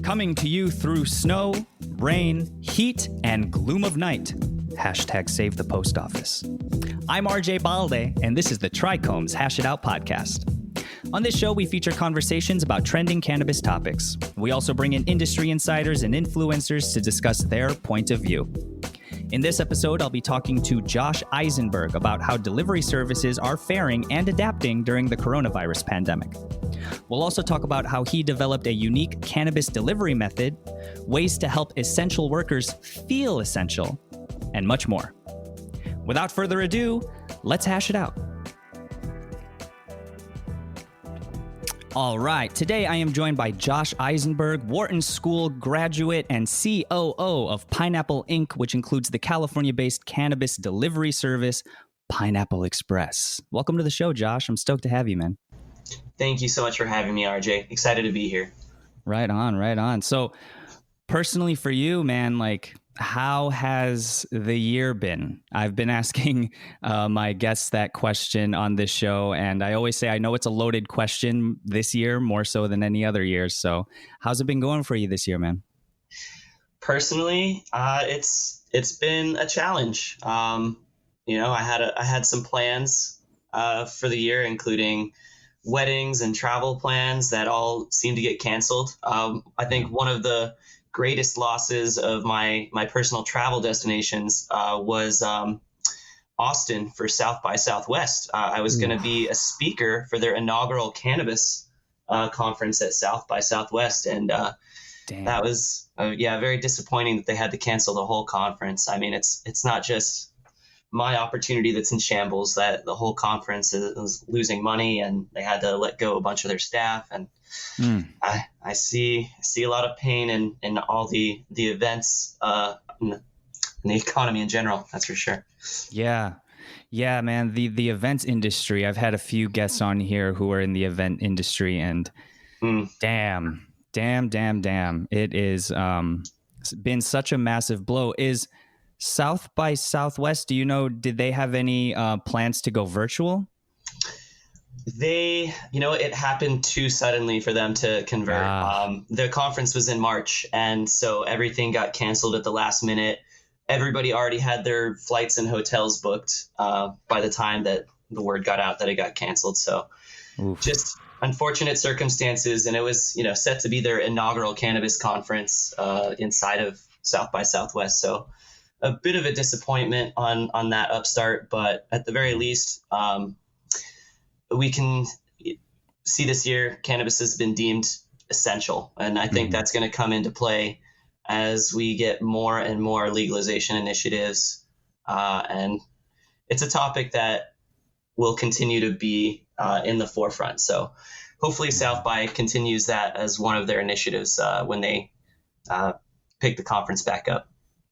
Coming to you through snow, rain, heat, and gloom of night. Hashtag save the post office. I'm RJ Balde, and this is the TRICHOMES Hashitout podcast. On this show, we feature conversations about trending cannabis topics. We also bring in industry insiders and influencers to discuss their point of view. In this episode, I'll be talking to Josh Eisenberg about how delivery services are faring and adapting during the coronavirus pandemic. We'll also talk about how he developed a unique cannabis delivery method, ways to help essential workers feel essential, and much more. Without further ado, let's hash it out. All right, today I am joined by Josh Eisenberg, Wharton School graduate and COO of Pineapple Inc., which includes the California-based cannabis delivery service, Pineapple Express. Welcome to the show, Josh. I'm stoked to have you, man. Thank you so much for having me, RJ. Excited to be here. Right on, right on. So personally for you, man, how has the year been? I've been asking my guests that question on this show, and I always say I know it's a loaded question this year, more so than any other year. So how's it been going for you this year, man? Personally, it's been a challenge. I had some plans for the year, including weddings and travel plans that all seem to get canceled. I think one of the greatest losses of my personal travel destinations was Austin for South by Southwest. I was going to be a speaker for their inaugural cannabis conference at South by Southwest, and that was very disappointing that they had to cancel the whole conference. I mean, it's not just my opportunity that's in shambles, that the whole conference is losing money and they had to let go a bunch of their staff. And I see a lot of pain in all the events in the economy in general. That's for sure. Yeah, man. The events industry. I've had a few guests on here who are in the event industry, and damn. It is it's been such a massive blow. Is South by Southwest, do you know, did they have any plans to go virtual? It happened too suddenly for them to convert. The conference was in March, and so everything got canceled at the last minute. Everybody already had their flights and hotels booked by the time that the word got out that it got canceled. So just unfortunate circumstances, and it was set to be their inaugural cannabis conference inside of South by Southwest. So a bit of a disappointment on that upstart, but at the very least, we can see this year cannabis has been deemed essential. And I think that's going to come into play as we get more and more legalization initiatives. And it's a topic that will continue to be in the forefront. So hopefully South by continues that as one of their initiatives when they pick the conference back up.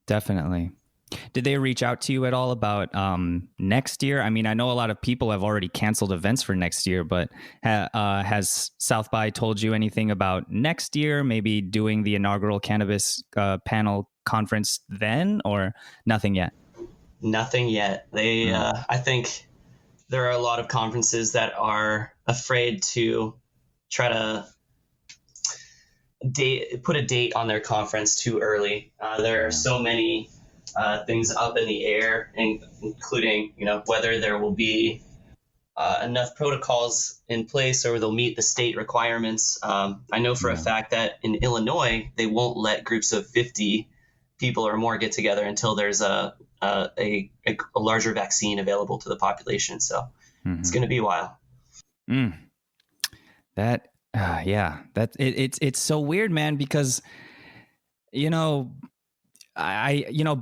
Definitely. Did they reach out to you at all about next year? I mean, I know a lot of people have already canceled events for next year, but has South by told you anything about next year, maybe doing the inaugural cannabis panel conference then, or nothing yet? Nothing yet. I think there are a lot of conferences that are afraid to try to put a date on their conference too early. There are so many things up in the air, including, whether there will be enough protocols in place or they'll meet the state requirements. I know for a fact that in Illinois, they won't let groups of 50 people or more get together until there's a larger vaccine available to the population. So it's going to be a while. It's so weird, man, because,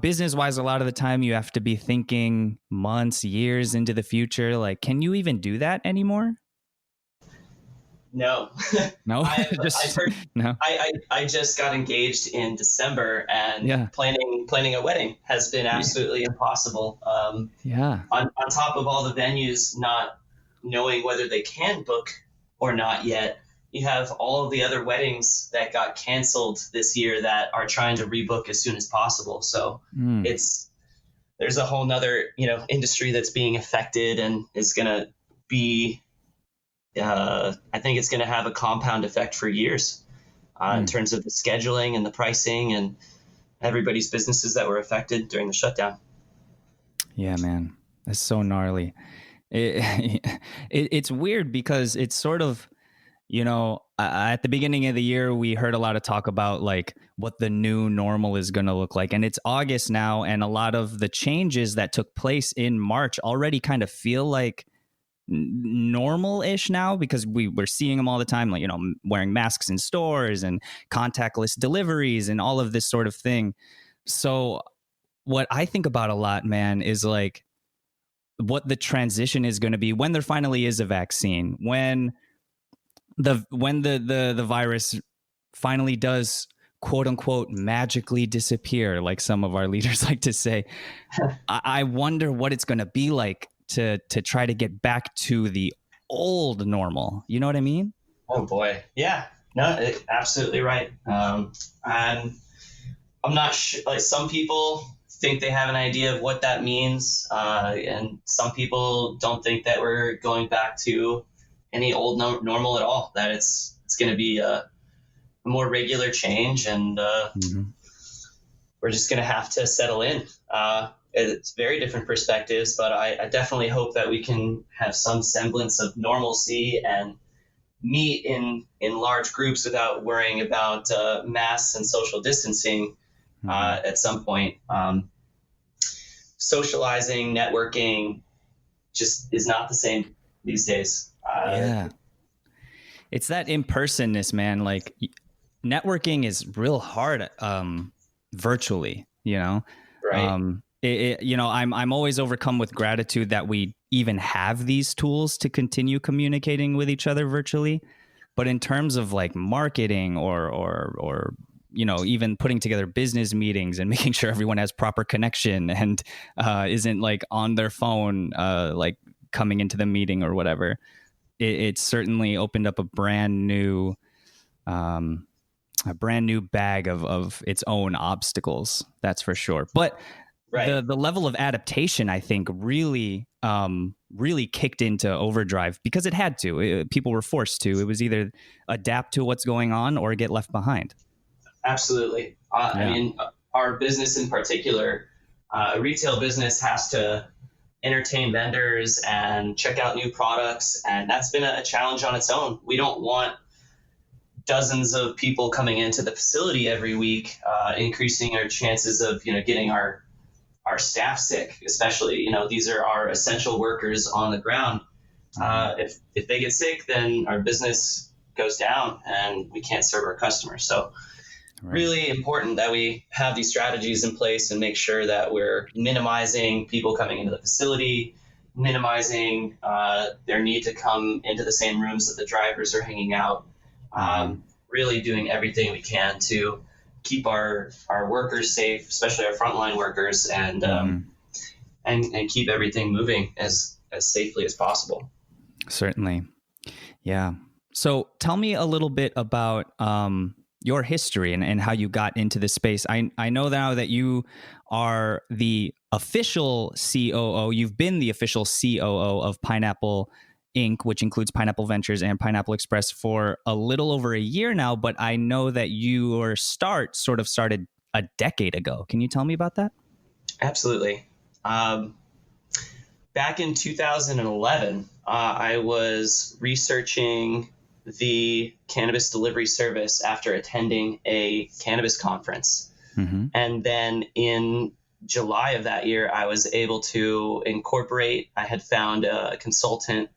business wise, a lot of the time you have to be thinking months, years into the future. Like, can you even do that anymore? No. No. I just got engaged in December, and planning a wedding has been absolutely impossible. On top of all the venues not knowing whether they can book or not yet, you have all of the other weddings that got canceled this year that are trying to rebook as soon as possible. So there's a whole nother, industry that's being affected and is going to be, I think it's going to have a compound effect for years. in terms of the scheduling and the pricing and everybody's businesses that were affected during the shutdown. Yeah, man, that's so gnarly. It's weird because it's sort of, at the beginning of the year, we heard a lot of talk about like what the new normal is going to look like. And it's August now. And a lot of the changes that took place in March already kind of feel like normal-ish now, because we're seeing them all the time, like, wearing masks in stores and contactless deliveries and all of this sort of thing. So what I think about a lot, man, is like what the transition is going to be when there finally is a vaccine, when the virus finally does, quote unquote, magically disappear, like some of our leaders like to say. I wonder what it's going to be like to try to get back to the old normal. You know what I mean? Oh boy. Yeah, no, absolutely right. And I'm not sure, like some people think they have an idea of what that means. And some people don't think that we're going back to any old normal at all, that it's going to be a more regular change, and we're just going to have to settle in. It's very different perspectives, but I definitely hope that we can have some semblance of normalcy and meet in large groups without worrying about masks and social distancing at some point. Socializing, networking just is not the same these days. Yeah. It's that in-personness, man. Like networking is real hard virtually, Right. I'm always overcome with gratitude that we even have these tools to continue communicating with each other virtually. But in terms of like marketing or even putting together business meetings and making sure everyone has proper connection and isn't like on their phone like coming into the meeting or whatever, it certainly opened up a brand new bag of its own obstacles. That's for sure. But right. the level of adaptation, I think, really kicked into overdrive because it had to. People were forced to. It was either adapt to what's going on or get left behind. Absolutely. Yeah. I mean, our business in particular, a retail business has to entertain vendors and check out new products, and that's been a challenge on its own. We don't want dozens of people coming into the facility every week, increasing our chances of getting our staff sick, especially these are our essential workers on the ground. If they get sick, then our business goes down and we can't serve our customers. So really important that we have these strategies in place and make sure that we're minimizing people coming into the facility, minimizing their need to come into the same rooms that the drivers are hanging out, really doing everything we can to keep our workers safe, especially our frontline workers, and keep everything moving as safely as possible. Certainly. Yeah. So tell me a little bit about your history and how you got into this space. I know now that you are the official COO. You've been the official COO of Pineapple Inc., which includes Pineapple Ventures and Pineapple Express, for a little over a year now. But I know that your start sort of started a decade ago. Can you tell me about that? Absolutely. Back in 2011, I was researching the cannabis delivery service after attending a cannabis conference. And then in July of that year, I was able to incorporate. I had found a consultant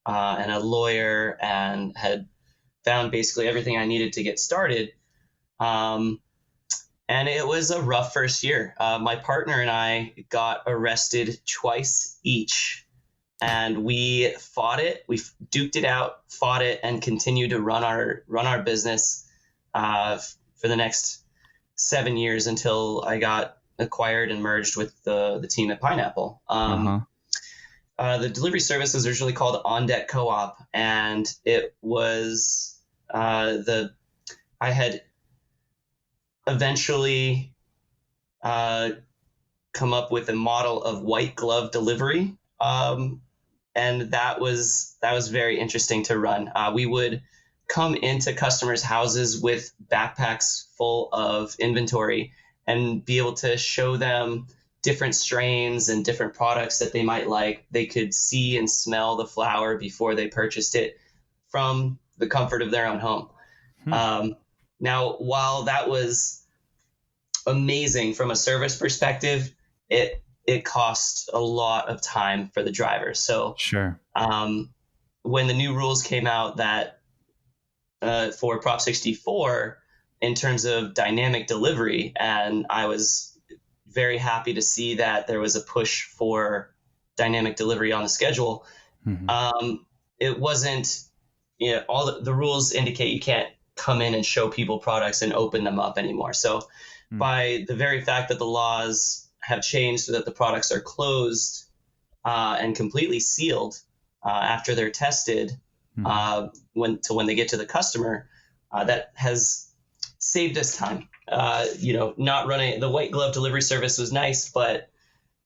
and a lawyer and had found basically everything I needed to get started. And it was a rough first year. My partner and I got arrested twice each. And we fought it. We duked it out, fought it, and continued to run our business for the next 7 years until I got acquired and merged with the team at Pineapple. The delivery service was originally called On Deck Co-op, and it was I had eventually come up with a model of white glove delivery. And that was very interesting to run. We would come into customers' houses with backpacks full of inventory and be able to show them different strains and different products that they might like. They could see and smell the flower before they purchased it from the comfort of their own home. Now, while that was amazing from a service perspective, it cost a lot of time for the driver. So sure. When the new rules came out that for Prop 64 in terms of dynamic delivery, and I was very happy to see that there was a push for dynamic delivery on the schedule. It wasn't, all the rules indicate you can't come in and show people products and open them up anymore. So by the very fact that the laws have changed so that the products are closed and completely sealed after they're tested when they get to the customer, that has saved us time. Not running the white glove delivery service was nice, but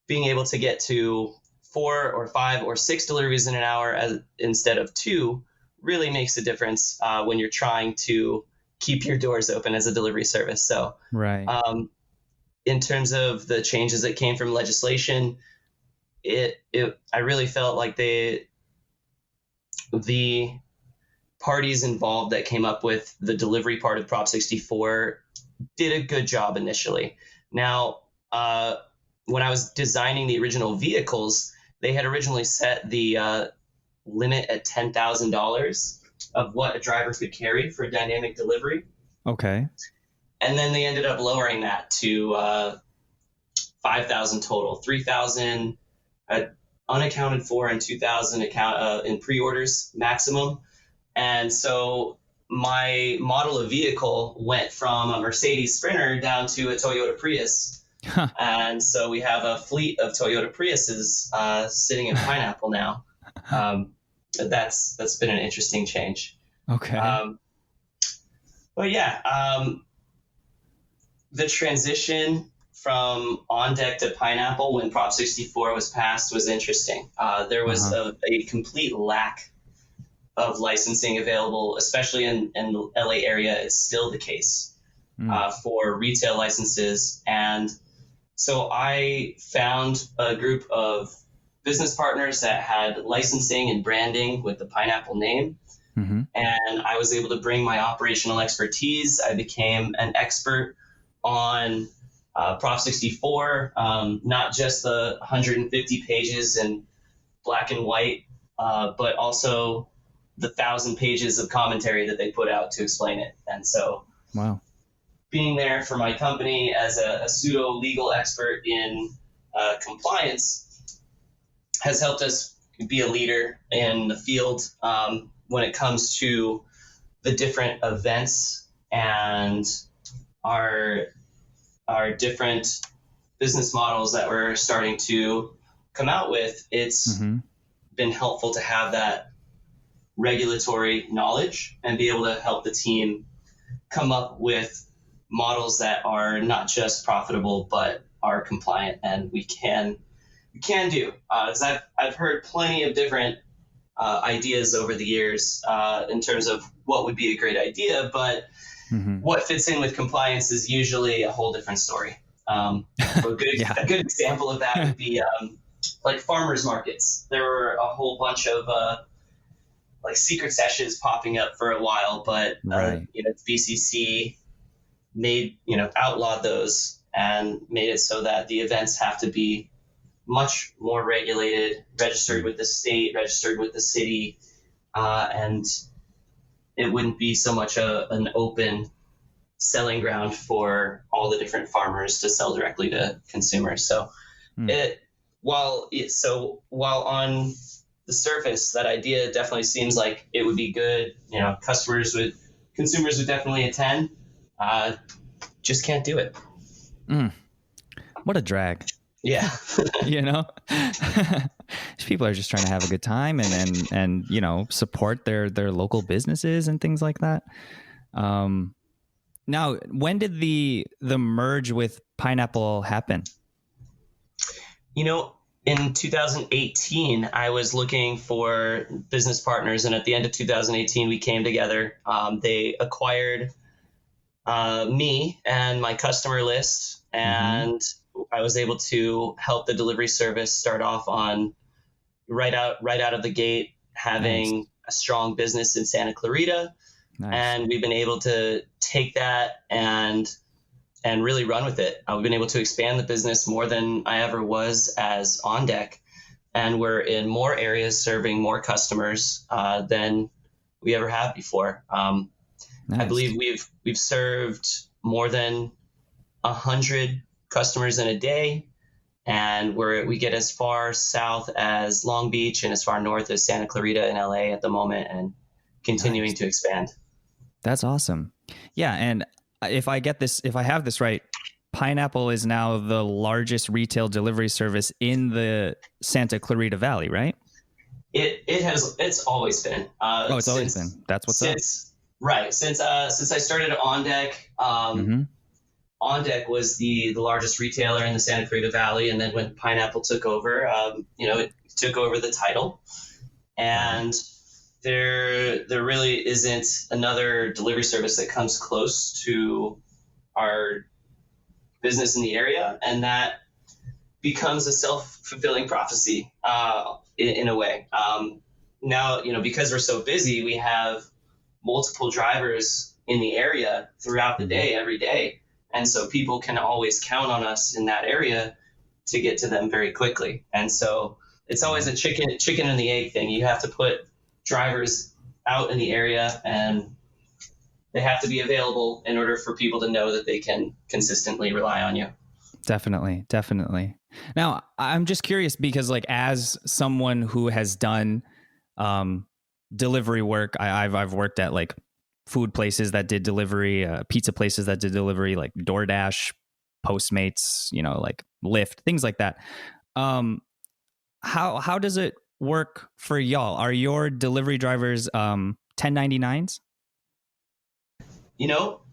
being able to get to 4 or 5 or 6 deliveries in an hour instead of 2 really makes a difference when you're trying to keep your doors open as a delivery service. So, right. In terms of the changes that came from legislation, I really felt like the parties involved that came up with the delivery part of Prop 64 did a good job initially. Now, when I was designing the original vehicles, they had originally set the limit at $10,000 of what a driver could carry for dynamic delivery. Okay. And then they ended up lowering that to $5,000 total, $3,000 unaccounted for and $2,000 in pre-orders maximum. And so my model of vehicle went from a Mercedes Sprinter down to a Toyota Prius. And so we have a fleet of Toyota Priuses sitting in Pineapple now. That's been an interesting change. Okay. But yeah, the transition from on deck to Pineapple when Prop 64 was passed was interesting. There was a complete lack of licensing available, especially in the LA area. It's still the case for retail licenses. And so I found a group of business partners that had licensing and branding with the Pineapple name. And I was able to bring my operational expertise. I became an expert on Prop 64, not just the 150 pages in black and white, but also the 1,000 pages of commentary that they put out to explain it. And so being there for my company as a pseudo legal expert in compliance has helped us be a leader in the field when it comes to the different events and our different business models that we're starting to come out with. It's been helpful to have that regulatory knowledge and be able to help the team come up with models that are not just profitable but are compliant and we can do. Because I've heard plenty of different ideas over the years in terms of what would be a great idea, but what fits in with compliance is usually a whole different story. A good example of that would be like farmers markets. There were a whole bunch of like secret sessions popping up for a while, but BCC outlawed those and made it so that the events have to be much more regulated, registered with the state, registered with the city, and it wouldn't be so much an open selling ground for all the different farmers to sell directly to consumers. So while on the surface, that idea definitely seems like it would be good. Consumers would definitely attend. Just can't do it. What a drag. Yeah. People are just trying to have a good time and support their local businesses and things like that. Now, when did the merge with Pineapple happen? In 2018, I was looking for business partners, and at the end of 2018, we came together. They acquired me and my customer list, and I was able to help the delivery service start off on right out of the gate, having a strong business in Santa Clarita. Nice. And we've been able to take that and really run with it. We've been able to expand the business more than I ever was as On Deck. And we're in more areas serving more customers than we ever have before. Nice. I believe we've served more than 100 customers in a day. And we get as far south as Long Beach and as far north as Santa Clarita in LA at the moment, and continuing to expand. That's awesome. Yeah. And if I have this right, Pineapple is now the largest retail delivery service in the Santa Clarita Valley, right? It's always been. It's always been. That's what's up. Right. Since I started On Deck, On Deck was the largest retailer in the Santa Clarita Valley. And then when Pineapple took over, it took over the title. And there really isn't another delivery service that comes close to our business in the area, and that becomes a self-fulfilling prophecy in a way. Now, because we're so busy, we have multiple drivers in the area throughout the day, every day, and so people can always count on us in that area to get to them very quickly. And so it's always a chicken and the egg thing. You have to put drivers out in the area, and they have to be available in order for people to know that they can consistently rely on you. Definitely. Now, I'm just curious because, as someone who has done delivery work, I've worked at food places that did delivery, pizza places that did delivery, like DoorDash, Postmates, Lyft, things like that. How does it work for y'all? Are your delivery drivers 1099s?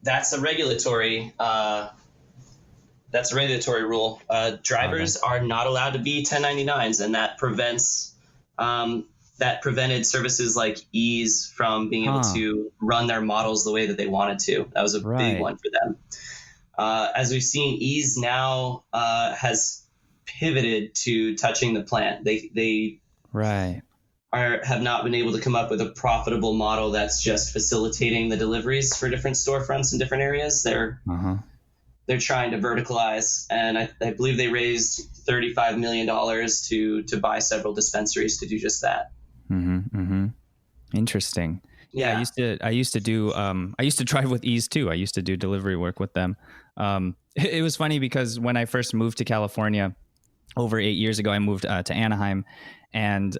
That's a regulatory rule. Drivers are not allowed to be 1099s, and that prevented services like Ease from being able to run their models the way that they wanted to. That was a big one for them. As we've seen, Ease now has pivoted to touching the plant. They have not been able to come up with a profitable model that's just facilitating the deliveries for different storefronts in different areas. They're trying to verticalize, and I believe they raised $35 million to buy several dispensaries to do just that. Interesting. Yeah, I used to drive with Ease too. I used to do delivery work with them. It was funny because when I first moved to California over 8 years ago, I moved to Anaheim, and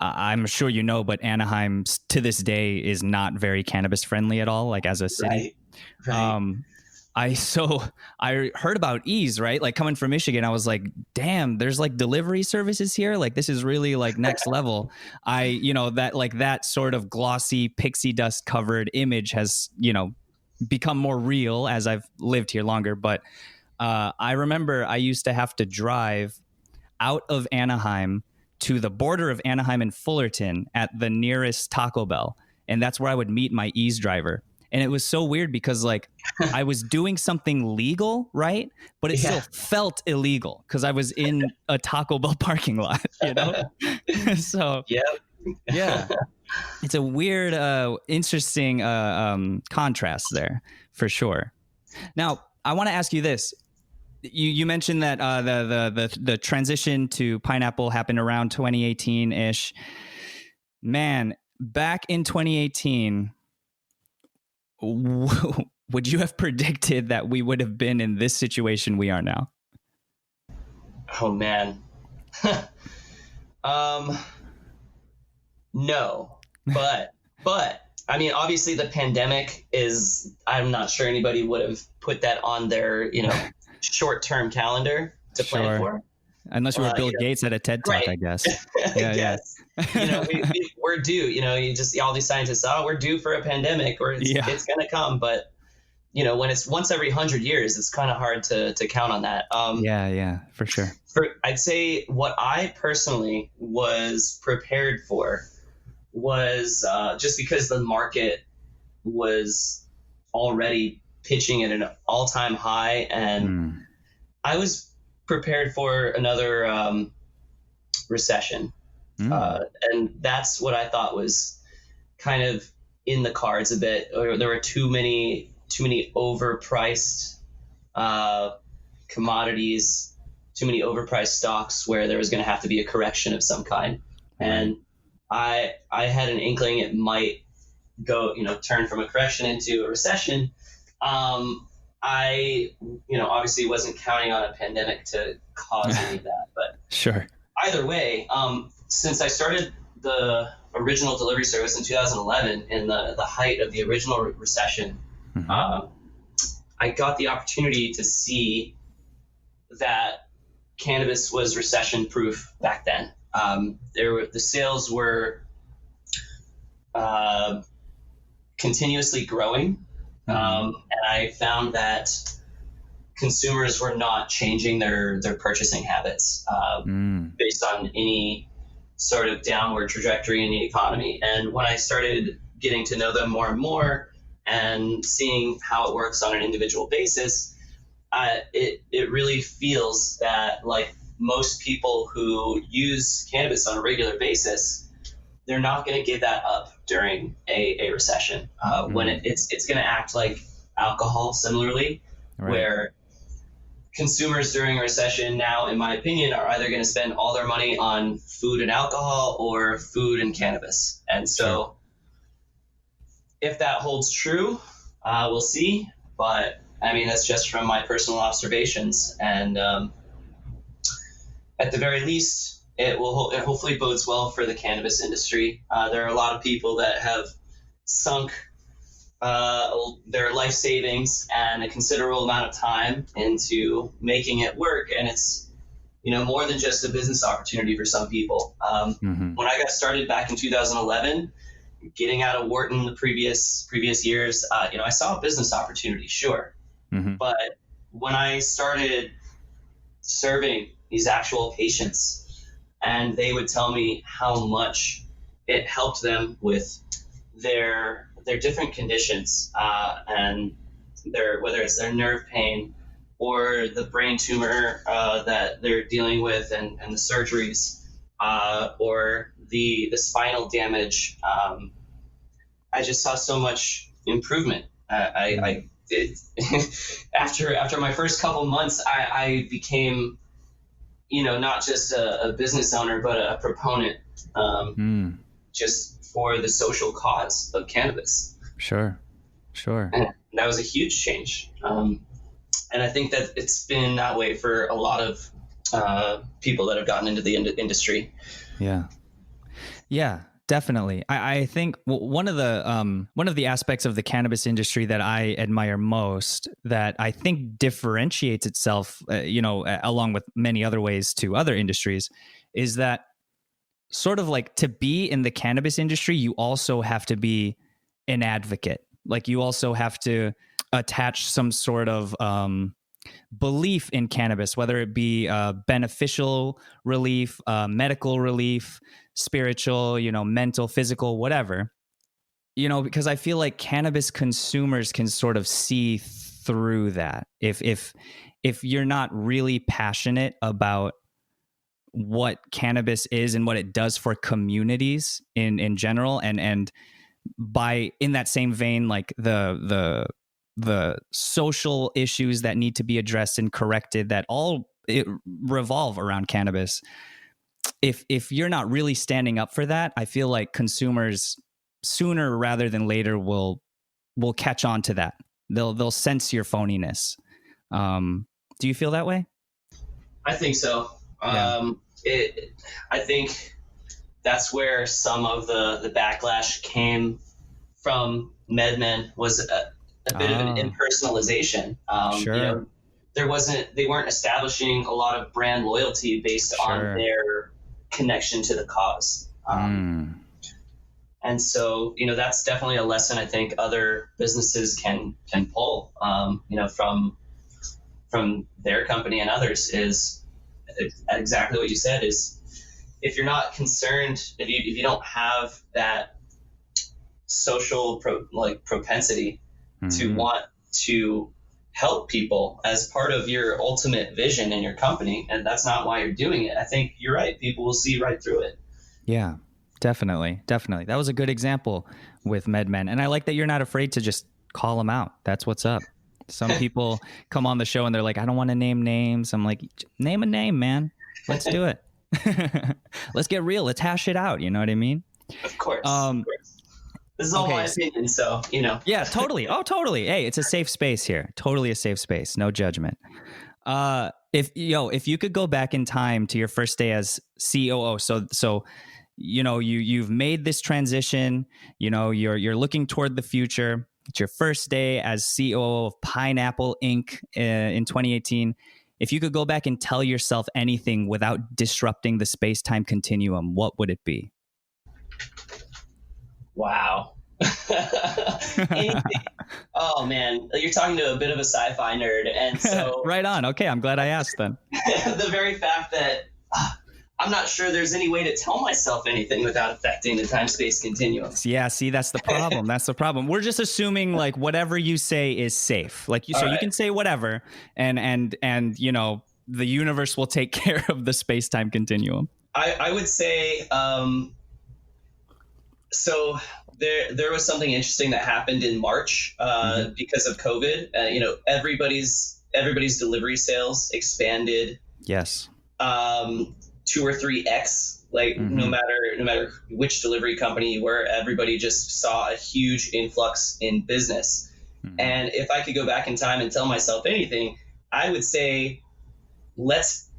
I'm sure but Anaheim to this day is not very cannabis friendly at all, as a city. Right. I heard about Ease, right? Coming from Michigan, I was like, damn, there's delivery services here. This is really next level. That sort of glossy pixie dust covered image has, become more real as I've lived here longer. But I remember I used to have to drive out of Anaheim to the border of Anaheim and Fullerton at the nearest Taco Bell. And that's where I would meet my Ease driver. And it was so weird because I was doing something legal, right? But it still felt illegal because I was in a Taco Bell parking lot, So yeah, it's a weird, interesting contrast there for sure. Now, I want to ask you this. You mentioned that the transition to Pineapple happened around 2018-ish. Man, back in 2018, would you have predicted that we would have been in this situation we are now? Oh, man. No, but I mean, obviously the pandemic I'm not sure anybody would have put that on their, short-term calendar to plan for. Unless you were Bill Gates at a TED Talk, I guess. Yeah. We're due, all these scientists, we're due for a pandemic, or it's going to come. But, when it's once every 100 years, it's kind of hard to count on that. Yeah, for sure. I'd say what I personally was prepared for was just because the market was already pitching at an all-time high, and I was prepared for another recession. And that's what I thought was kind of in the cards a bit. Or there were too many overpriced commodities, too many overpriced stocks where there was going to have to be a correction of some kind. And I had an inkling it might go, turn from a correction into a recession. I obviously wasn't counting on a pandemic to cause any of that, but sure. Either way, since I started the original delivery service in 2011 in the height of the original recession, I got the opportunity to see that cannabis was recession proof back then. The sales were continuously growing. And I found that consumers were not changing their purchasing habits based on any sort of downward trajectory in the economy. And when I started getting to know them more and more and seeing how it works on an individual basis, it really feels that, like most people who use cannabis on a regular basis, they're not going to give that up during a recession. When it's going to act like alcohol similarly, where consumers during a recession now, in my opinion, are either going to spend all their money on food and alcohol or food and cannabis. And so if that holds true, we'll see. But I mean, that's just from my personal observations. And at the very least, it hopefully bodes well for the cannabis industry. There are a lot of people that have sunk their life savings and a considerable amount of time into making it work, and it's more than just a business opportunity for some people. When I got started back in 2011, getting out of Wharton the previous years, I saw a business opportunity, sure, but when I started serving these actual patients, and they would tell me how much it helped them with their different conditions, and whether it's their nerve pain or the brain tumor that they're dealing with, and the surgeries, or the spinal damage. I just saw so much improvement. I did after my first couple months, I became, not just a business owner, but a proponent, just for the social cause of cannabis. Sure. And that was a huge change. And I think that it's been that way for a lot of people that have gotten into the industry. Yeah, definitely. I think one of the aspects of the cannabis industry that I admire most, that I think differentiates itself, along with many other ways to other industries, is that sort of like, to be in the cannabis industry, you also have to be an advocate. Like, you also have to attach some sort of belief in cannabis, whether it be beneficial relief, medical relief, spiritual, mental, physical, whatever, because I feel like cannabis consumers can sort of see through that. If you're not really passionate about what cannabis is and what it does for communities in general, and in that same vein, like the social issues that need to be addressed and corrected, that all revolve around cannabis. If you're not really standing up for that, I feel like consumers sooner rather than later will catch on to that. They'll sense your phoniness. Do you feel that way? I think so. I think that's where some of the backlash came from. MedMen was a bit of an impersonalization. They weren't establishing a lot of brand loyalty based on their connection to the cause. And so, that's definitely a lesson I think other businesses can pull, from their company and others, is exactly what you said is, if you're not concerned, if you don't have that social propensity to want to help people as part of your ultimate vision in your company, and that's not why you're doing it, I think you're right. People will see right through it. Yeah, definitely. That was a good example with MedMen. And I like that you're not afraid to just call them out. That's what's up. Some people come on the show and they're like, I don't want to name names. I'm like, name a name, man. Let's do it. Let's get real. Let's hash it out. You know what I mean? Of course. This is all my opinion, so, Yeah, totally. Oh, totally. Hey, it's a safe space here. Totally a safe space. No judgment. If you could go back in time to your first day as COO, so you've made this transition, you're looking toward the future. It's your first day as COO of Pineapple Inc. In 2018. If you could go back and tell yourself anything without disrupting the space-time continuum, what would it be? Wow. Anything. Oh man, you're talking to a bit of a sci-fi nerd, and so right on. Okay, I'm glad I asked then. The very fact that I'm not sure there's any way to tell myself anything without affecting the time-space continuum. Yeah, see, that's the problem. That's the problem. We're just assuming like whatever you say is safe. Like you can say whatever, and the universe will take care of the space-time continuum. I would say so there was something interesting that happened in March because of COVID. Everybody's delivery sales expanded. Yes. 2 or 3x. Like no matter which delivery company you were, everybody just saw a huge influx in business. And if I could go back in time and tell myself anything, I would say, let's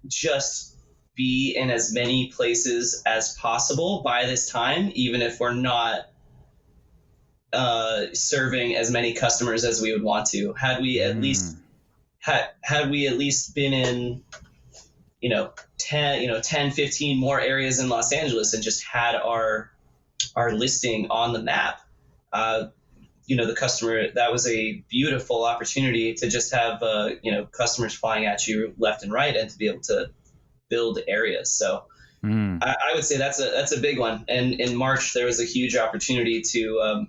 just be in as many places as possible by this time, even if we're not serving as many customers as we would want to. Had we at least been in 10, 15 more areas in Los Angeles and just had our listing on the map, the customer, that was a beautiful opportunity to just have customers flying at you left and right and to be able to build areas. So I would say that's a big one. And in March, there was a huge opportunity to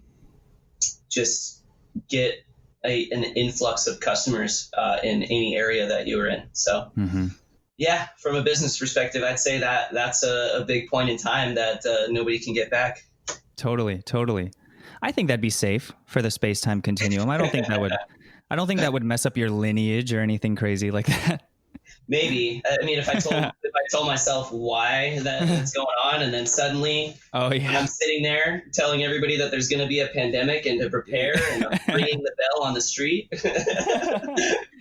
just get an influx of customers in any area that you were in. So yeah, from a business perspective, I'd say that's a big point in time that nobody can get back. Totally. I think that'd be safe for the space-time continuum. I don't think that would mess up your lineage or anything crazy like that. Maybe. I mean, if I told myself why that's going on, and then suddenly I'm sitting there telling everybody that there's going to be a pandemic and to prepare, and I'm ringing the bell on the street.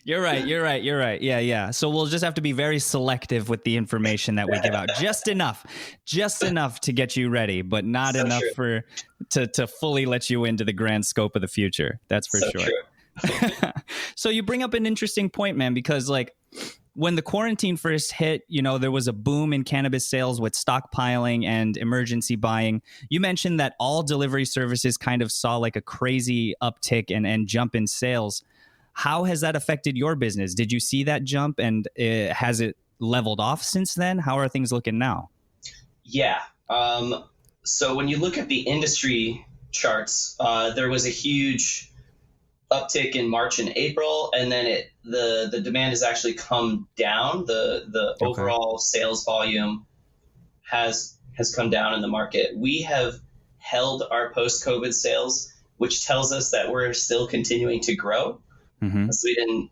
You're right. Yeah. So we'll just have to be very selective with the information that we give out. Just enough to get you ready, but not enough to fully let you into the grand scope of the future. That's for sure. True. So you bring up an interesting point, man, because like when the quarantine first hit, there was a boom in cannabis sales with stockpiling and emergency buying. You mentioned that all delivery services kind of saw like a crazy uptick and jump in sales. How has that affected your business? Did you see that jump, and has it leveled off since then? How are things looking now? Yeah. So when you look at the industry charts, there was a huge uptick in March and April, and then the demand has actually come down. The overall sales volume has come down in the market. We have held our post-COVID sales, which tells us that we're still continuing to grow. So we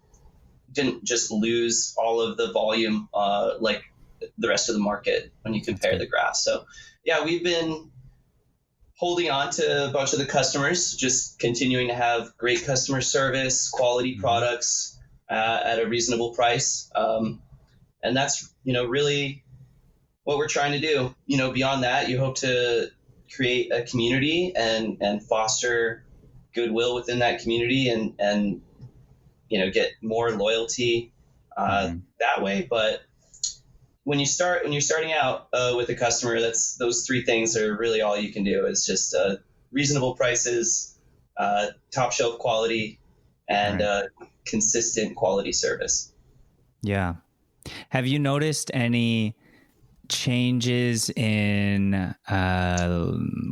didn't just lose all of the volume like the rest of the market when you compare the graphs. So yeah, we've been holding on to a bunch of the customers, just continuing to have great customer service, quality products at a reasonable price. And that's, really what we're trying to do. Beyond that, you hope to create a community and foster goodwill within that community and get more loyalty that way. But when you're starting out with a customer, those three things are really all you can do. Is just reasonable prices, top shelf quality, and consistent quality service. Yeah. Have you noticed any changes in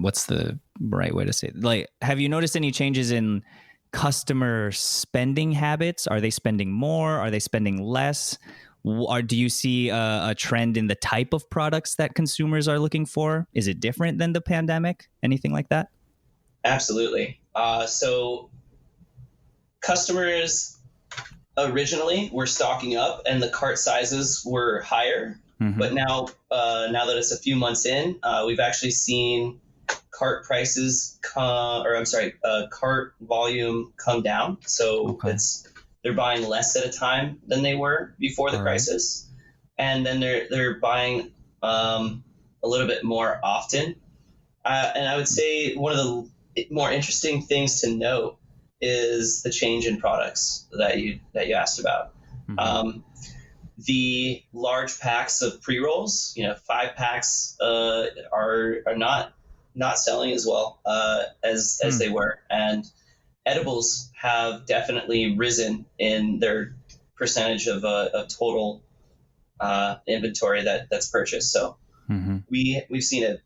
what's the right way to say it? Like, have you noticed any changes in customer spending habits? Are they spending more? Are they spending less? Or do you see a trend in the type of products that consumers are looking for? Is it different than the pandemic? Anything like that? Absolutely. So customers originally were stocking up and the cart sizes were higher. Mm-hmm. But now that it's a few months in, we've actually seen cart prices cart volume come down. So they're buying less at a time than they were before the crisis. And then they're buying a little bit more often. And I would say one of the more interesting things to note is the change in products that you asked about. Mm-hmm. The large packs of pre-rolls, 5 packs, are not selling as well as they were, and edibles have definitely risen in their percentage of total inventory that's purchased. So mm-hmm. we've seen a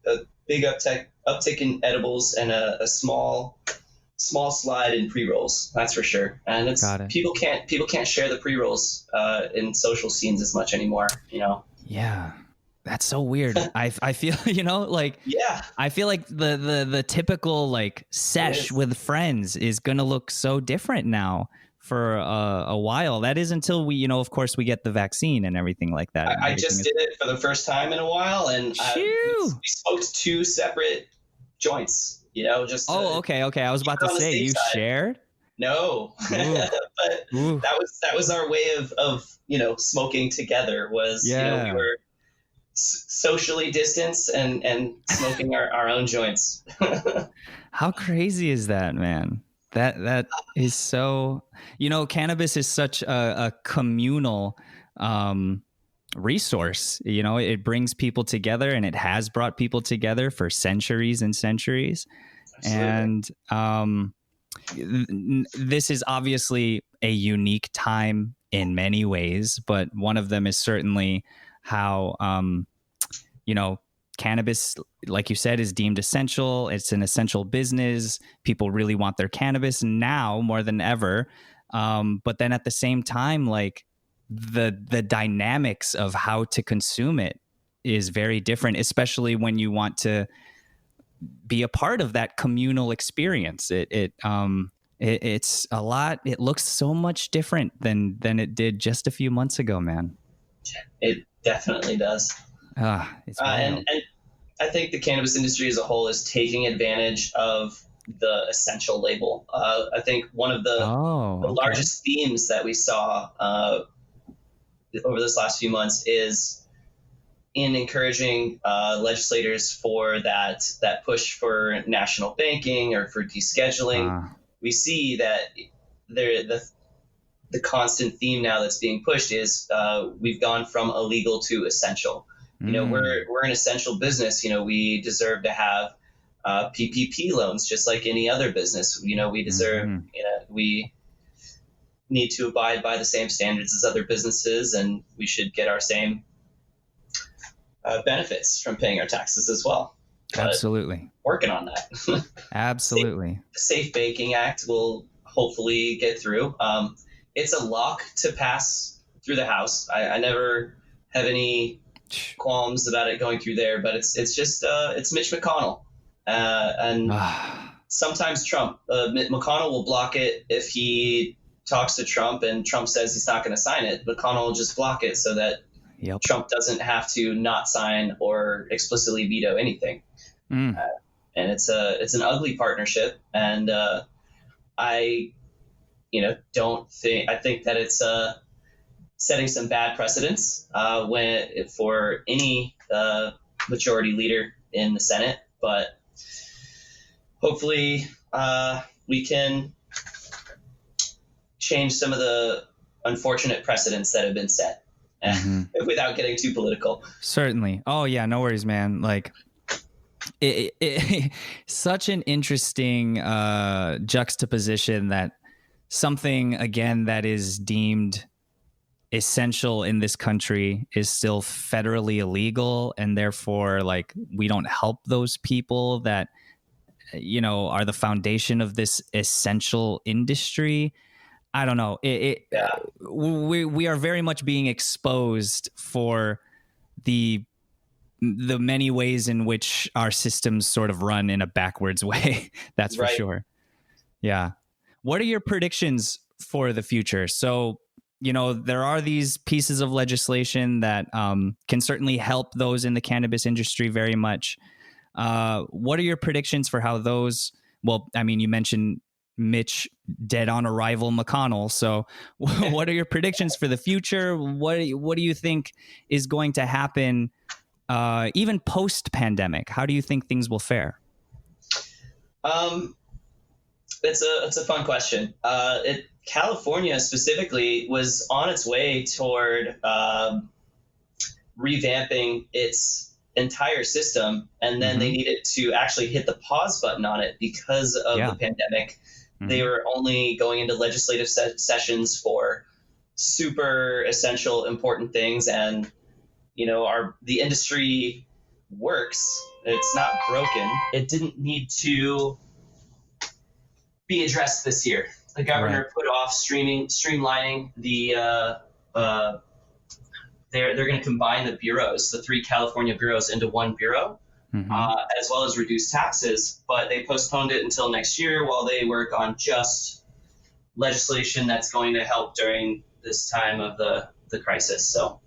big uptick in edibles and a small slide in pre-rolls, that's for sure. And people can't share the pre-rolls in social scenes as much anymore, Yeah, that's so weird. I feel I feel like the typical sesh with friends is gonna look so different now for a while. That is until we of course we get the vaccine and everything like that. I just did it for the first time in a while, and we smoked 2 separate joints. Okay. I was about to say you shared. No, but that was our way of smoking together. Was we were socially distanced and smoking our own joints. How crazy is that, man? That is so. Cannabis is such a communal resource. It brings people together, and it has brought people together for centuries and centuries. Absolutely. And this is obviously a unique time in many ways, but one of them is certainly how cannabis, like you said, is deemed essential. It's an essential business. People really want their cannabis now more than ever. But then at the same time, the dynamics of how to consume it is very different, especially when you want to be a part of that communal experience. It's a lot. It looks so much different than it did just a few months ago, man. It definitely does. And I think the cannabis industry as a whole is taking advantage of the essential label. I think one of the largest themes that we saw over this last few months is in encouraging legislators for that push for national banking or for descheduling. We see that the constant theme now that's being pushed is we've gone from illegal to essential. We're an essential business. We deserve to have PPP loans just like any other business. We deserve. We need to abide by the same standards as other businesses, and we should get our same benefits from paying our taxes as well. Absolutely. Working on that. Absolutely. The Safe Banking Act will hopefully get through. It's a lock to pass through the House. I never have any qualms about it going through there, but it's just it's Mitch McConnell. And sometimes Trump. McConnell will block it if he talks to Trump and Trump says he's not going to sign it. McConnell will just block it so that Trump doesn't have to not sign or explicitly veto anything. And it's an ugly partnership. And I think that it's setting some bad precedents for any majority leader in the Senate. But hopefully we can change some of the unfortunate precedents that have been set without getting too political. Certainly. Oh yeah, no worries, man. Such an interesting juxtaposition that something again that is deemed essential in this country is still federally illegal, and therefore like we don't help those people that are the foundation of this essential industry. I don't know. We are very much being exposed for the many ways in which our systems sort of run in a backwards way. That's for sure. Yeah. What are your predictions for the future? So, there are these pieces of legislation that can certainly help those in the cannabis industry very much. What are your predictions for how those, well, I mean, you mentioned Mitch dead on arrival McConnell. So what are your predictions for the future? What do you think is going to happen even post-pandemic? How do you think things will fare? It's a fun question. California specifically was on its way toward revamping its entire system, and then they needed to actually hit the pause button on it because of the pandemic. They were only going into legislative sessions for super essential, important things, and the industry works. It's not broken. It didn't need to be addressed this year. The governor put off streamlining the. They're going to combine the bureaus, the 3 California bureaus, into one bureau, as well as reduce taxes. But they postponed it until next year while they work on just legislation that's going to help during this time of the crisis. So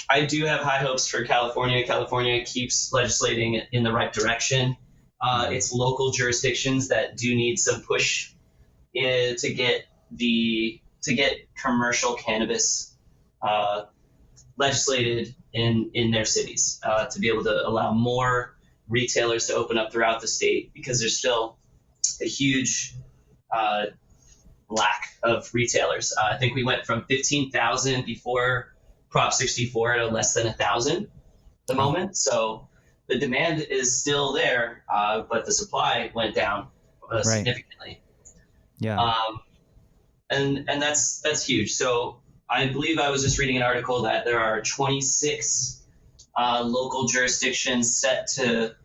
I do have high hopes for California. California keeps legislating in the right direction. It's local jurisdictions that do need some push to get commercial cannabis legislated in their cities, to be able to allow more retailers to open up throughout the state, because there's still a huge lack of retailers. I think we went from 15,000 before Prop 64 to less than 1,000 at the moment. So the demand is still there, but the supply went down significantly. Yeah. And that's huge. So I believe I was just reading an article that there are 26 local jurisdictions set to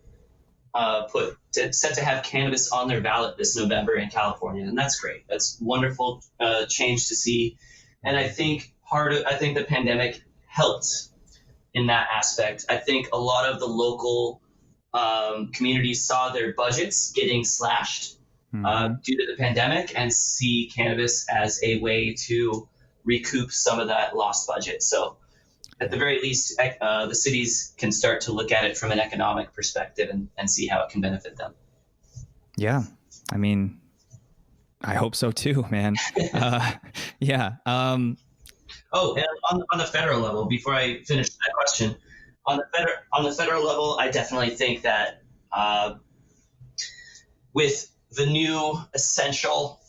have cannabis on their ballot this November in California, and that's great. That's wonderful change to see. And I think the pandemic helped in that aspect. I think a lot of the local communities saw their budgets getting slashed due to the pandemic, and see cannabis as a way to recoup some of that lost budget. So at the very least, the cities can start to look at it from an economic perspective and see how it can benefit them. Yeah. I mean, I hope so too, man. Yeah. And on the federal level, before I finish that question, on the federal level, I definitely think that with the new essential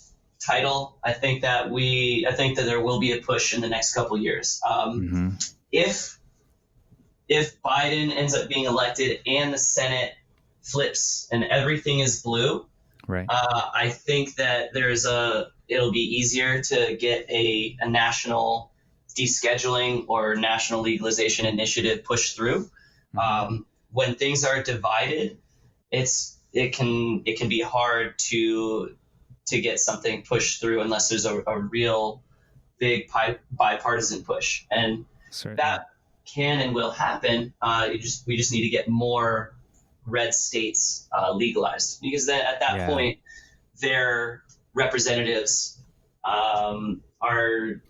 title, I think that there will be a push in the next couple of years. If Biden ends up being elected and the Senate flips and everything is blue, I think that it'll be easier to get a national descheduling or national legalization initiative pushed through. When things are divided, it can be hard to get something pushed through unless there's a real big bipartisan push, and that can and will happen. We just need to get more red states legalized, because then at that point their representatives are,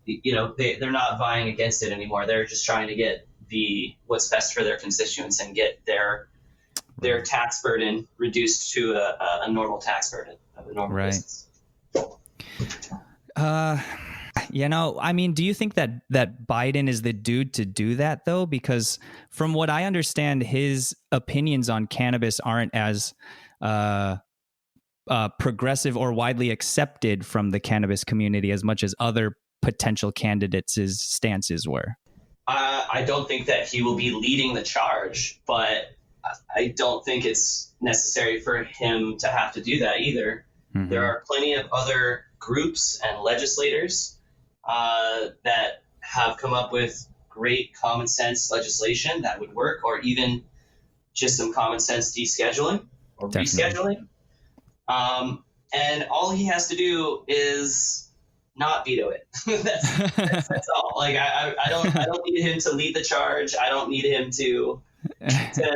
they're not vying against it anymore. They're just trying to get what's best for their constituents and get their tax burden reduced to a normal tax burden of a normal business. I mean, do you think that Biden is the dude to do that, though? Because from what I understand, his opinions on cannabis aren't as progressive or widely accepted from the cannabis community as much as other potential candidates' stances were. I don't think that he will be leading the charge, but I don't think it's necessary for him to have to do that either. There are plenty of other groups and legislators that have come up with great common sense legislation that would work, or even just some common sense descheduling or rescheduling. And all he has to do is not veto it. that's all. Like I don't need him to lead the charge. I don't need him to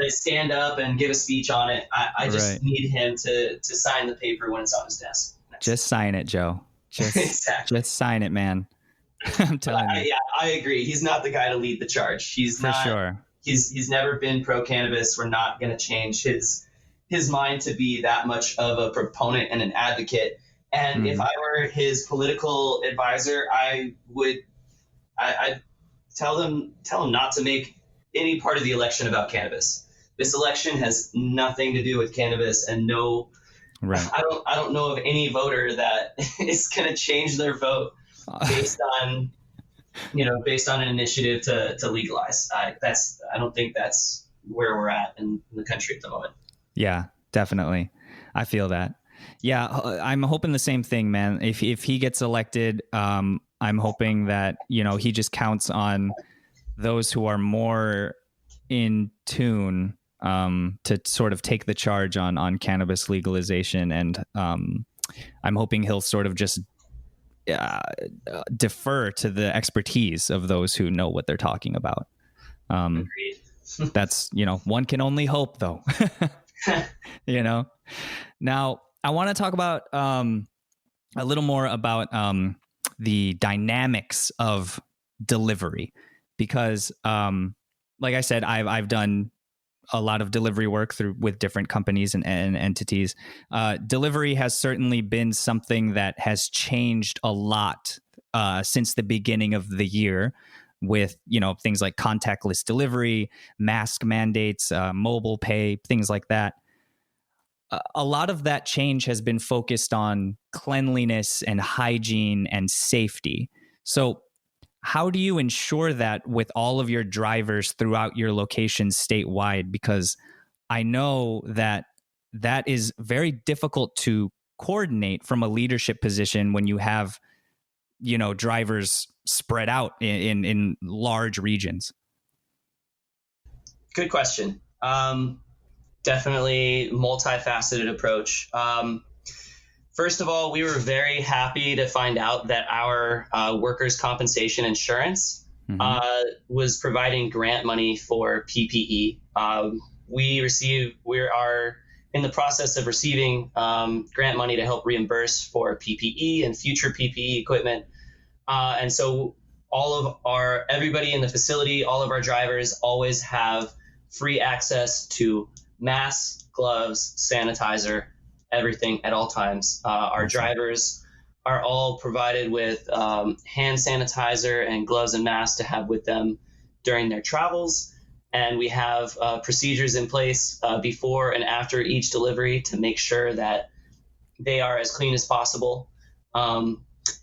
stand up and give a speech on it. I just need him to sign the paper when it's on his desk. Just sign it, Joe. Exactly. Just sign it, man. I'm telling you. Yeah, I agree. He's not the guy to lead the charge. He's For not. Sure. He's never been pro cannabis. We're not going to change his mind to be that much of a proponent and an advocate. And if I were his political advisor, I'd tell him not to make any part of the election about cannabis. This election has nothing to do with cannabis, and I don't know of any voter that is going to change their vote based on an initiative to legalize. I don't think that's where we're at in the country at the moment. Yeah, definitely. I feel that. Yeah, I'm hoping the same thing, man. If he gets elected, I'm hoping that, he just counts on those who are more in tune to sort of take the charge on cannabis legalization. And I'm hoping he'll sort of just defer to the expertise of those who know what they're talking about. Agreed. That's, one can only hope, though. Now I want to talk about a little more about the dynamics of delivery, because like I said, I've done a lot of delivery work with different companies and entities. Delivery has certainly been something that has changed a lot since the beginning of the year, with things like contactless delivery, mask mandates, mobile pay, things like that. A lot of that change has been focused on cleanliness and hygiene and safety. So how do you ensure that with all of your drivers throughout your locations statewide? Because I know that is very difficult to coordinate from a leadership position when you have, drivers spread out in large regions. Good question. Definitely multifaceted approach. First of all, we were very happy to find out that our workers' compensation insurance was providing grant money for PPE. We are in the process of receiving grant money to help reimburse for PPE and future PPE equipment. And so everybody in the facility, all of our drivers always have free access to masks, gloves, sanitizer, everything at all times. Our drivers are all provided with hand sanitizer and gloves and masks to have with them during their travels. And we have procedures in place before and after each delivery to make sure that they are as clean as possible.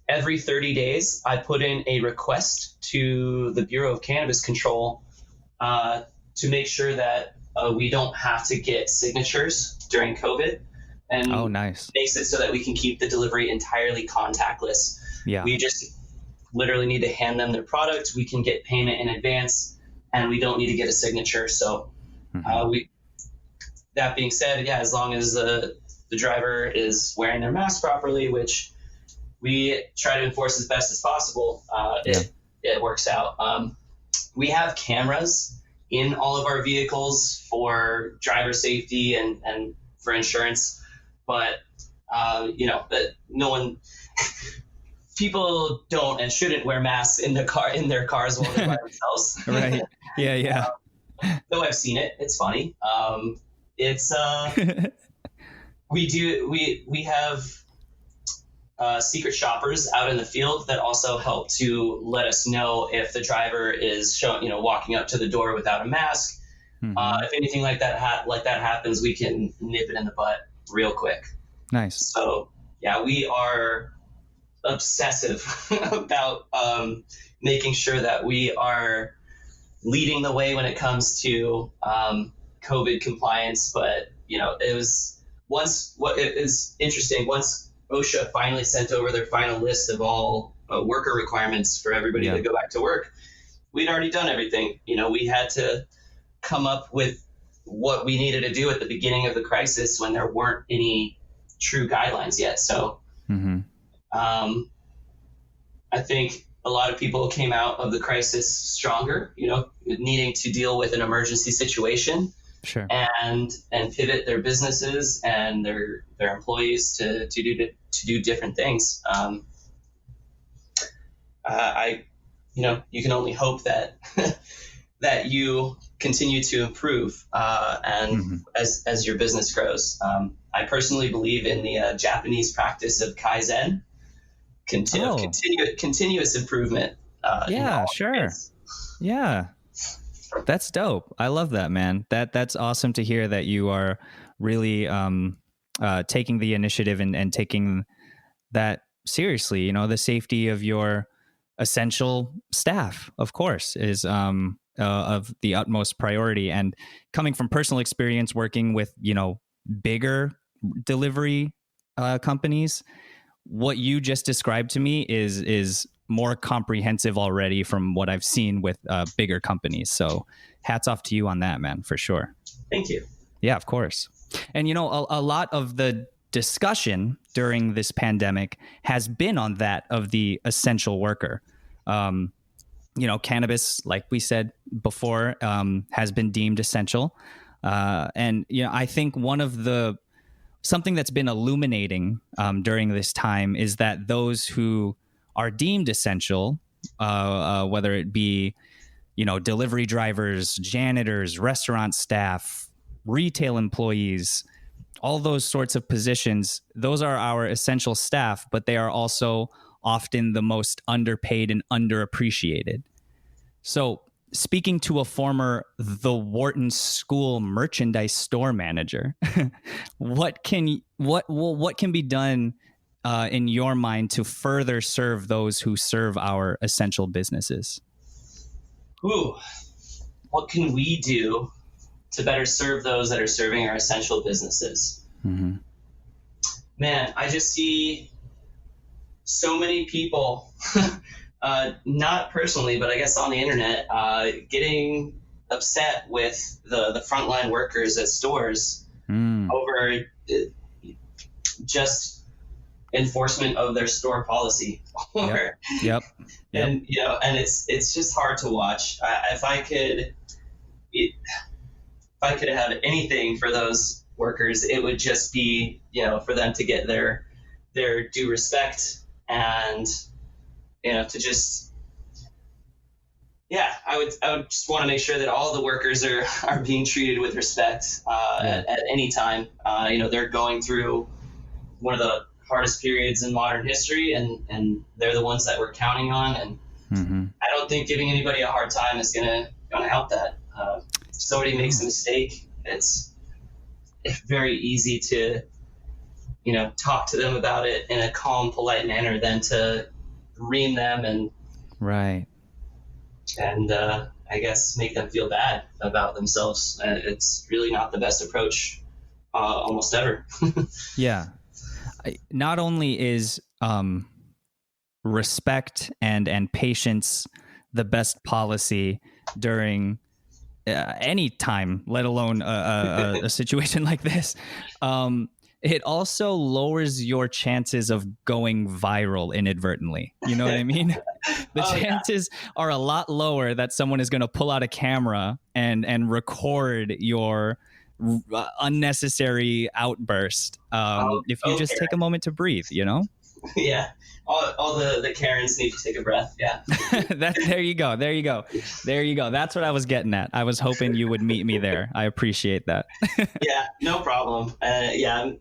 Every 30 days, I put in a request to the Bureau of Cannabis Control to make sure that we don't have to get signatures during COVID. And nice. Makes it so that we can keep the delivery entirely contactless. Yeah. We just literally need to hand them their product. We can get payment in advance, and we don't need to get a signature. So that being said, yeah, as long as the driver is wearing their mask properly, which we try to enforce as best as possible, it works out. We have cameras in all of our vehicles for driver safety and for insurance. But, no one, people don't and shouldn't wear masks in their cars while they're by themselves. Right. Yeah. Though I've seen it. It's funny. We have secret shoppers out in the field that also help to let us know if the driver is walking up to the door without a mask. If anything like that happens, we can nip it in the butt real quick. Nice. So yeah, we are obsessive about making sure that we are leading the way when it comes to COVID compliance. But it is interesting. Once OSHA finally sent over their final list of all worker requirements for everybody to go back to work, we'd already done everything. We had to come up with what we needed to do at the beginning of the crisis when there weren't any true guidelines yet. So I think a lot of people came out of the crisis stronger, needing to deal with an emergency situation. Sure. And pivot their businesses and their employees to do different things. You can only hope that that you continue to improve and as your business grows. I personally believe in the Japanese practice of Kaizen, continuous improvement. Sure. Areas. Yeah. That's dope. I love that, man. That's awesome to hear that you are really taking the initiative and taking that seriously. The safety of your essential staff, of course, is of the utmost priority. And coming from personal experience working with, bigger delivery companies, what you just described to me is more comprehensive already from what I've seen with bigger companies. So hats off to you on that, man, for sure. Thank you. Yeah, of course. And, a lot of the discussion during this pandemic has been on that of the essential worker. Cannabis, like we said before, has been deemed essential. And, I think something that's been illuminating during this time is that those who are deemed essential, whether it be, delivery drivers, janitors, restaurant staff, retail employees, all those sorts of positions, those are our essential staff, but they are also often the most underpaid and underappreciated. So speaking to a former the Wharton School merchandise store manager, what can be done in your mind to further serve those who serve our essential businesses? What can we do to better serve those that are serving our essential businesses? Man, I just see so many people, not personally, but I guess on the internet, getting upset with the frontline workers at stores over just enforcement of their store policy. Yep. And and it's just hard to watch. If I could have anything for those workers, it would just be for them to get their due respect and to just I would just want to make sure that all the workers are being treated with respect at any time. They're going through one of the hardest periods in modern history, and they're the ones that we're counting on. And I don't think giving anybody a hard time is gonna help that. If somebody makes a mistake, it's very easy to talk to them about it in a calm, polite manner than to ream them and I guess make them feel bad about themselves. It's really not the best approach almost ever. Yeah. Not only is respect and patience the best policy during any time, let alone a situation like this, it also lowers your chances of going viral inadvertently. You know what I mean? The chances are a lot lower that someone is going to pull out a camera and record your unnecessary outburst if you just take a moment to breathe, Yeah. All the Karens need to take a breath. Yeah. There you go. That's what I was getting at. I was hoping you would meet me there. I appreciate that. Yeah, no problem. I'm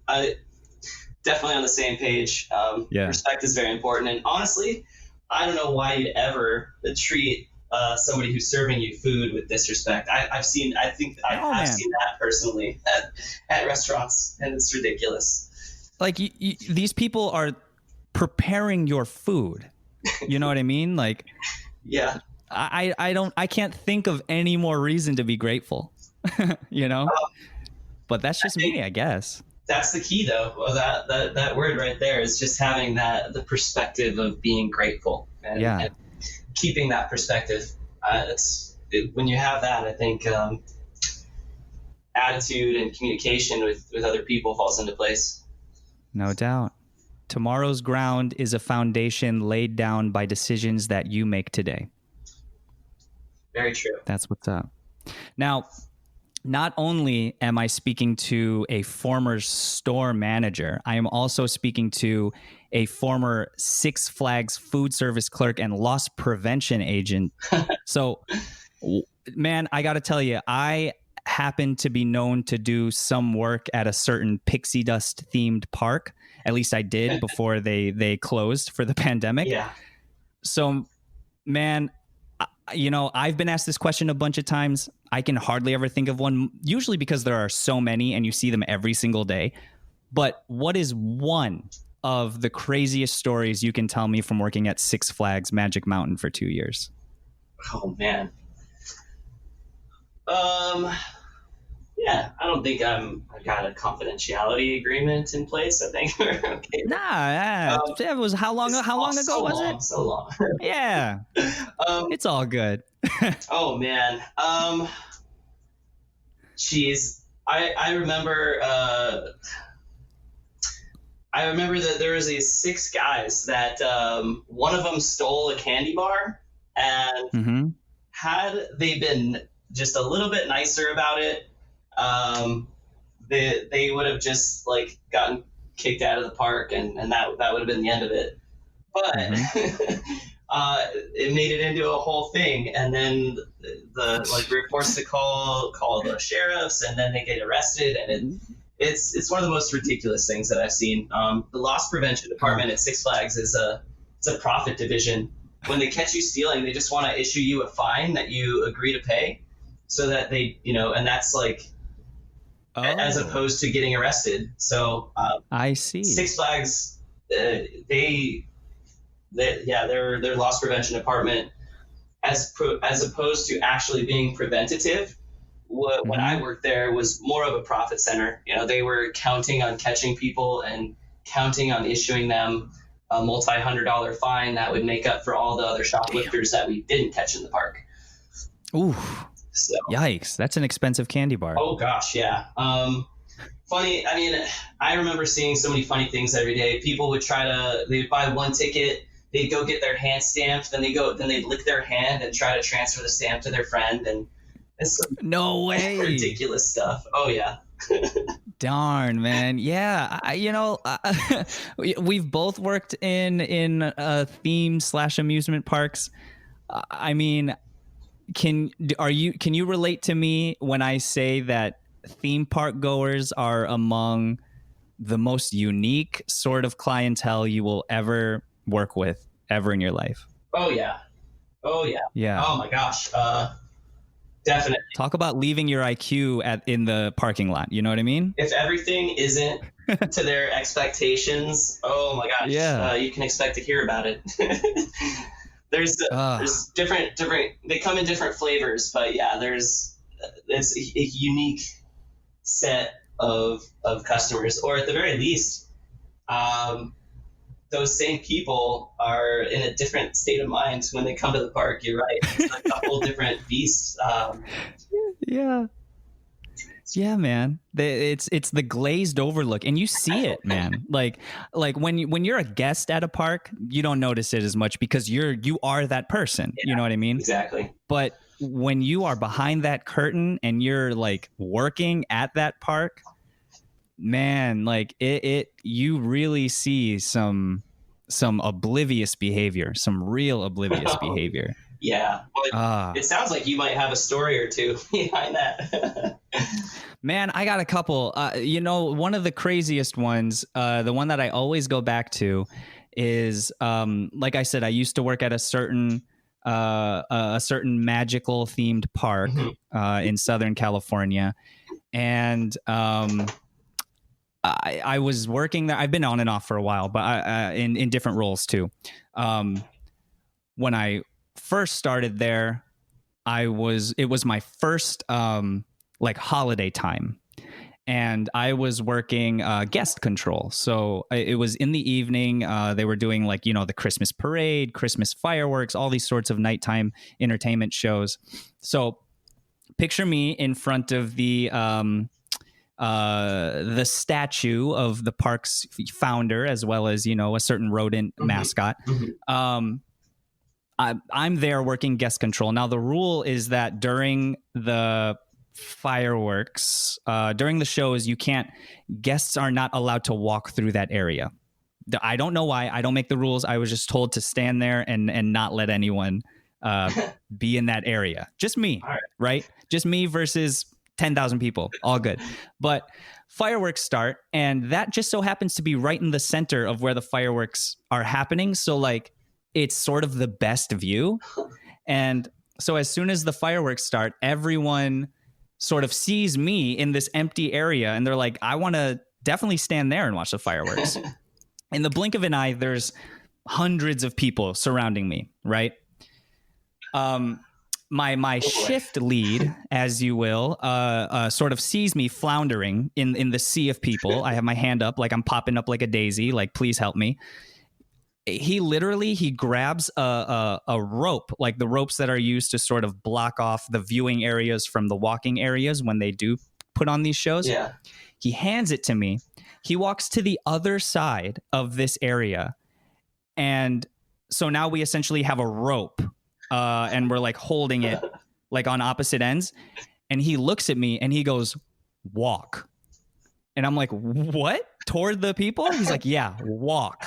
definitely on the same page. Respect is very important. And honestly, I don't know why you'd ever treat somebody who's serving you food with disrespect. I've seen that personally at restaurants, and it's ridiculous. Like these people are preparing your food. You know what I mean? Like, yeah, I can't think of any more reason to be grateful, but that's just me, I guess. That's the key, though. Well, that word right there is just having the perspective of being grateful and keeping that perspective. When you have that, I think attitude and communication with other people falls into place. No doubt. Tomorrow's ground is a foundation laid down by decisions that you make today. Very true. That's what's up. Now, not only am I speaking to a former store manager, I am also speaking to a former Six Flags food service clerk and loss prevention agent. So, man, I got to tell you, I happen to be known to do some work at a certain pixie dust themed park. At least I did before they closed for the pandemic. Yeah. So, man, I've been asked this question a bunch of times. I can hardly ever think of one, usually because there are so many and you see them every single day. But what is one of the craziest stories you can tell me from working at Six Flags Magic Mountain for 2 years? Oh, man. Yeah, I don't think I've got a confidentiality agreement in place. I think we're okay. That was how long ago was it? So long. Yeah. It's all good. Oh man. Geez. I remember that there was these 6 guys that one of them stole a candy bar, and had they been just a little bit nicer about it, they would have just like gotten kicked out of the park, and that would have been the end of it. But it made it into a whole thing, and then the we're forced to call the sheriffs, and then they get arrested, and it's one of the most ridiculous things that I've seen. The loss prevention department at Six Flags is a profit division. When they catch you stealing, they just want to issue you a fine that you agree to pay, so that they, and that's like, as opposed to getting arrested. So I see. Six Flags, their loss prevention department, as opposed to actually being preventative, when I worked there, was more of a profit center. They were counting on catching people and counting on issuing them a multi-$100 fine that would make up for all the other shoplifters that we didn't catch in the park. Ooh. So, yikes, that's an expensive candy bar. Oh gosh, yeah. Funny, I mean, I remember seeing so many funny things every day. People would they'd buy one ticket, they'd go get their hand stamped, then they'd lick their hand and try to transfer the stamp to their friend, and it's no way. Ridiculous stuff. Oh yeah. Darn, man. Yeah, we've both worked in theme / amusement parks. I mean, can you relate to me when I say that theme park goers are among the most unique sort of clientele you will ever work with ever in your life? Oh yeah. Yeah. Oh my gosh. Definitely. Talk about leaving your IQ in the parking lot. You know what I mean? If everything isn't to their expectations, oh my gosh, you can expect to hear about it. There's different. They come in different flavors, but yeah, it's a unique set of customers, or at the very least, those same people are in a different state of mind when they come to the park. You're right. It's like a whole different beast. Yeah, man. It's the glazed over look, and you see it, man. Like when you're a guest at a park, you don't notice it as much because you are that person. Yeah, you know what I mean? Exactly. But when you are behind that curtain and you're like working at that park, man, like you really see some oblivious behavior, some real oblivious behavior. Yeah. Well, it sounds like you might have a story or two behind that. Man, I got a couple. One of the craziest ones, the one that I always go back to is, like I said, I used to work at a certain magical themed park in Southern California. And I was working there. I've been on and off for a while, but in different roles too. When I first started there, it was my first holiday time, and I was working guest control. So it was in the evening. They were doing like, the Christmas parade, Christmas fireworks, all these sorts of nighttime entertainment shows. So picture me in front of the statue of the park's founder, as well as, a certain rodent mascot. I'm there working guest control. Now, the rule is that during the fireworks, during the shows, guests are not allowed to walk through that area. I don't know why. I don't make the rules. I was just told to stand there and not let anyone be in that area. Just me, right? Just me versus 10,000 people. All good. But fireworks start, and that just so happens to be right in the center of where the fireworks are happening. So like, it's sort of the best view. And so as soon as the fireworks start, everyone sort of sees me in this empty area, and they're like, I want to definitely stand there and watch the fireworks. In the blink of an eye, there's hundreds of people surrounding me, right? My shift lead, as you will, sort of sees me floundering in the sea of people. I have my hand up, like I'm popping up like a daisy, like, please help me. He grabs a rope, like the ropes that are used to sort of block off the viewing areas from the walking areas when they do put on these shows. Yeah. He hands it to me. He walks to the other side of this area. And so now we essentially have a rope, and we're like holding it like on opposite ends. And he looks at me and he goes, walk. And I'm like, what? Toward the people? He's like, yeah, walk.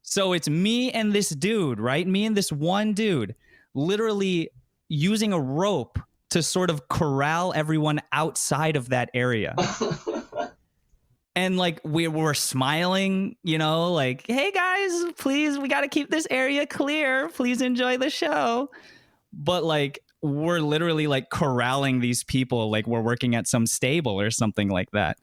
So it's me and this dude, right? Me and this one dude literally using a rope to sort of corral everyone outside of that area. And like we were smiling, like, hey guys, please, we got to keep this area clear. Please enjoy the show. But like, we're literally like corralling these people like we're working at some stable or something like that.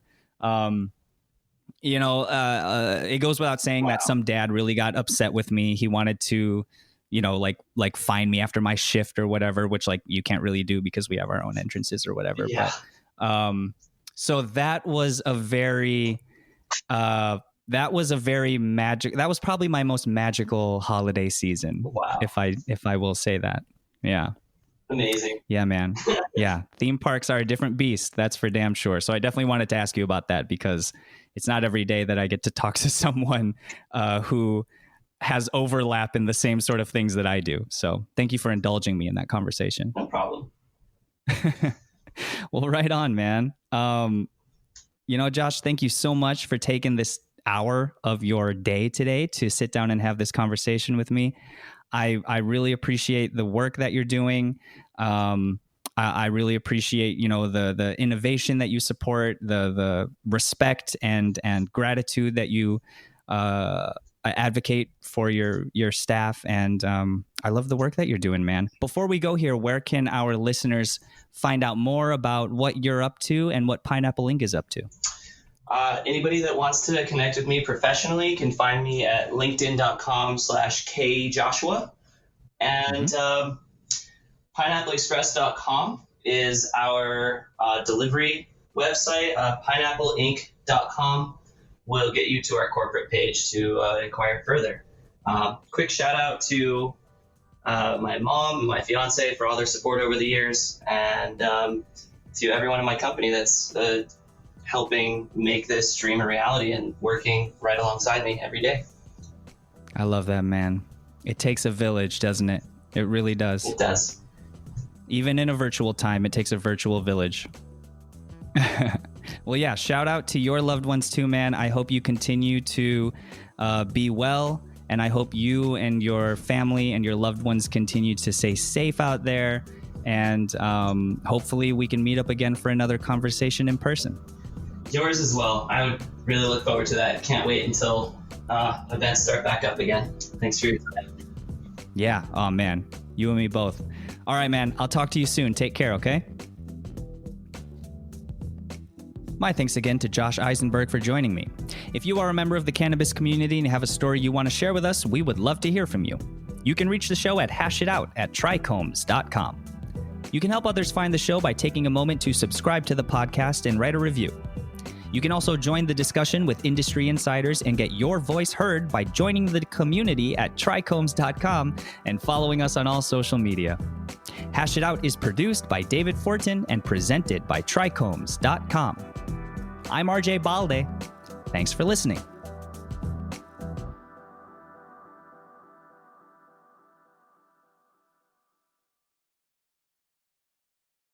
It goes without saying that some dad really got upset with me. He wanted to, like fine me after my shift or whatever, which like you can't really do because we have our own entrances or whatever. Yeah. But, so that was that was probably my most magical holiday season. Wow. If I will say that. Yeah. Amazing. Yeah, man. Yeah. Theme parks are a different beast. That's for damn sure. So I definitely wanted to ask you about that because it's not every day that I get to talk to someone who has overlap in the same sort of things that I do. So thank you for indulging me in that conversation. No problem. Well, right on, man. Josh, thank you so much for taking this hour of your day today to sit down and have this conversation with me. I really appreciate the work that you're doing. I really appreciate, the innovation that you support, the respect and gratitude that you advocate for your staff. And I love the work that you're doing, man. Before we go here, where can our listeners find out more about what you're up to and what Pineapple Inc. is up to? Anybody that wants to connect with me professionally can find me at linkedin.com/kjoshua. And pineappleexpress.com is our delivery website. Pineappleinc.com will get you to our corporate page to inquire further. Quick shout out to my mom and my fiance for all their support over the years, and to everyone in my company that's helping make this dream a reality and working right alongside me every day. I love that, man. It takes a village, doesn't it? It really does. It does. Even in a virtual time, it takes a virtual village. Well, yeah, shout out to your loved ones too, man. I hope you continue to be well, and I hope you and your family and your loved ones continue to stay safe out there, and hopefully we can meet up again for another conversation in person. Yours as well. I would really look forward to that. Can't wait until events start back up again. Thanks for your time. Yeah. Oh, man. You and me both. All right, man. I'll talk to you soon. Take care, okay? My thanks again to Josh Eisenberg for joining me. If you are a member of the cannabis community and have a story you want to share with us, we would love to hear from you. You can reach the show at hashitout@trichomes.com. You can help others find the show by taking a moment to subscribe to the podcast and write a review. You can also join the discussion with industry insiders and get your voice heard by joining the community at trichomes.com and following us on all social media. Hash It Out is produced by David Fortin and presented by trichomes.com. I'm RJ Balde. Thanks for listening.